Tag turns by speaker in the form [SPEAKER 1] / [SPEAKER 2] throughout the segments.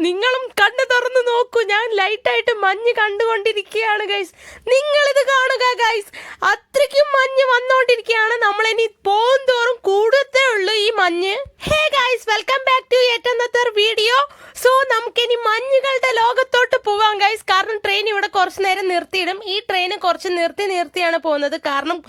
[SPEAKER 1] നിങ്ങളും കണ്ണു തുറന്നു നോക്കൂ, ഞാൻ ലൈറ്റായിട്ട് മഞ്ഞ് കണ്ടുകൊണ്ടിരിക്കുകയാണ് ഗൈസ്. നിങ്ങളിത് കാണുക ഗൈസ്, അത്രയ്ക്കും മഞ്ഞ് വന്നുകൊണ്ടിരിക്കുകയാണ്. നമ്മളിനി പോകുന്തോറും കൂടത്തേ ഉള്ളൂ ഈ മഞ്ഞ്. Hey guys, welcome back to yet another video. So നമുക്കിനി മഞ്ഞുകളുടെ ലോകത്തോട്ട് പോവാം ഗൈസ്. കാരണം ട്രെയിൻ ഇവിടെ കുറച്ച് നേരം നിർത്തിയിടും. ഈ ട്രെയിൻ കുറച്ച് നിർത്തിയാണ് പോകുന്നത്. കാരണം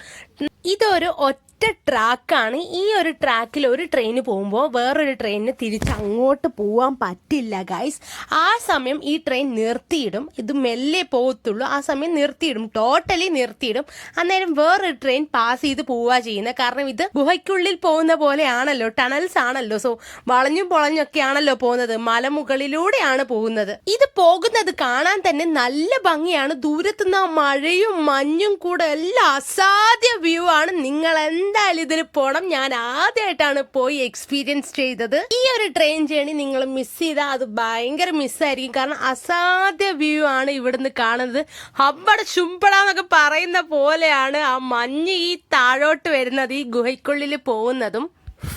[SPEAKER 1] ഇതൊരു ഒറ്റ ട്രാക്കാണ്. ഈ ഒരു ട്രാക്കിൽ ഒരു ട്രെയിന് പോകുമ്പോൾ വേറൊരു ട്രെയിനിന് തിരിച്ച് അങ്ങോട്ട് പോവാൻ പറ്റില്ല ഗൈസ്. ആ സമയം ഈ ട്രെയിൻ നിർത്തിയിടും. ഇത് മെല്ലെ പോകത്തുള്ളൂ. ആ സമയം നിർത്തിയിടും, ടോട്ടലി നിർത്തിയിടും. അന്നേരം വേറൊരു ട്രെയിൻ പാസ് ചെയ്ത് പോവുക ചെയ്യുന്നത്. കാരണം ഇത് ഗുഹയ്ക്കുള്ളിൽ പോകുന്ന പോലെയാണല്ലോ, ടണൽസ് ആണല്ലോ. സോ വളഞ്ഞും പൊളഞ്ഞൊക്കെ ആണല്ലോ പോകുന്നത്, മലമുകളിലൂടെയാണ് പോകുന്നത്. ഇത് പോകുന്നത് കാണാൻ തന്നെ നല്ല ഭംഗിയാണ്. ദൂരത്തുനിന്ന് മഴയും മഞ്ഞും കൂടെ എല്ലാം അസാധ്യ വ്യൂ ആണ്. നിങ്ങൾ എന്തായാലും ഇതിൽ പോണം. ഞാൻ ആദ്യമായിട്ടാണ് പോയി എക്സ്പീരിയൻസ് ചെയ്തത്. ഈ ഒരു ട്രെയിൻ ജേണി നിങ്ങൾ മിസ് ചെയ്താൽ അത് ഭയങ്കര മിസ്സായിരിക്കും. കാരണം അസാധ്യ വ്യൂ ആണ് ഇവിടുന്ന് കാണുന്നത്. ഹബ്ബട ചുമ്പടാന്നൊക്കെ പറയുന്ന പോലെയാണ് ആ മഞ്ഞ് ഈ താഴോട്ട് വരുന്നത്, ഈ ഗുഹയ്ക്കുള്ളിൽ പോകുന്നതും.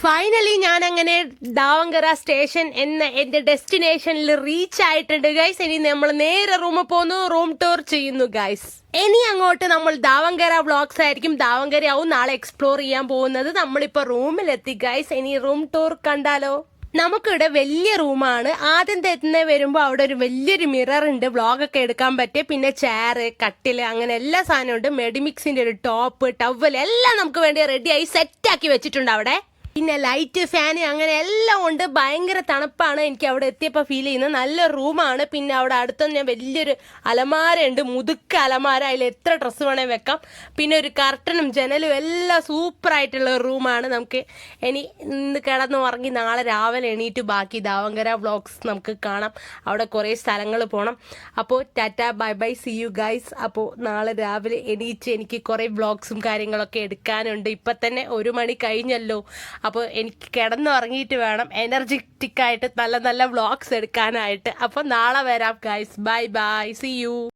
[SPEAKER 1] ഫൈനലി ഞാൻ അങ്ങനെ ദാവങ്കര സ്റ്റേഷൻ എന്ന എന്റെ ഡെസ്റ്റിനേഷനിൽ റീച്ച് ആയിട്ടുണ്ട് ഗൈസ്. ഇനി നമ്മൾ നേരെ റൂമിൽ പോകുന്നു, റൂം ടൂർ ചെയ്യുന്നു ഗൈസ്. ഇനി അങ്ങോട്ട് നമ്മൾ ദാവങ്കര വ്ളോഗ്സ് ആയിരിക്കും. ദാവങ്കരയാവും നാളെ എക്സ്പ്ലോർ ചെയ്യാൻ പോകുന്നത്. നമ്മളിപ്പോൾ റൂമിലെത്തി ഗൈസ്. ഇനി റൂം ടൂർ കണ്ടാലോ? നമുക്കിവിടെ വലിയ റൂമാണ്. ആദ്യം തന്നെ വരുമ്പോൾ അവിടെ ഒരു വലിയൊരു മിറർ ഉണ്ട്, വ്ളോഗൊക്കെ എടുക്കാൻ പറ്റിയ. പിന്നെ ചെയർ, കട്ടില്, അങ്ങനെ എല്ലാ സാധനവും ഉണ്ട്. മെഡിമിക്സിന്റെ ഒരു ടോപ്പ്, ടവൽ എല്ലാം നമുക്ക് വേണ്ടി റെഡിയായി സെറ്റാക്കി വെച്ചിട്ടുണ്ട് അവിടെ. പിന്നെ ലൈറ്റ്, ഫാന്, അങ്ങനെ എല്ലാം ഉണ്ട്. ഭയങ്കര തണുപ്പാണ് എനിക്ക് അവിടെ എത്തിയപ്പോൾ ഫീൽ ചെയ്യുന്നത്. നല്ല റൂമാണ്. പിന്നെ അവിടെ അടുത്തൊന്നും വലിയൊരു അലമാര ഉണ്ട്, മുതുക്ക അലമാര. അതിൽ എത്ര ഡ്രസ്സ് വേണേൽ വെക്കാം. പിന്നെ ഒരു കർട്ടനും ജനലും എല്ലാം സൂപ്പറായിട്ടുള്ള റൂമാണ്. നമുക്ക് ഇനി ഇന്ന് കിടന്ന് ഉറങ്ങി നാളെ രാവിലെ എണീറ്റ് ബാക്കി ദാവങ്കര വ്ളോഗ്സ് നമുക്ക് കാണാം. അവിടെ കുറേ സ്ഥലങ്ങൾ പോകണം. അപ്പോൾ Tata, by bye, see you guys. അപ്പോൾ നാളെ രാവിലെ എണീറ്റ് എനിക്ക് കുറേ വ്ളോഗ്സും കാര്യങ്ങളൊക്കെ എടുക്കാനുണ്ട്. ഇപ്പം തന്നെ 1 മണി കഴിഞ്ഞല്ലോ. അപ്പോൾ എനിക്ക് കിടന്നുറങ്ങിയിട്ട് വേണം എനർജറ്റിക്കായിട്ട് നല്ല നല്ല വ്ളോഗ്സ് എടുക്കാനായിട്ട്. അപ്പോൾ നാളെ വരാം guys. Bye bye, see U.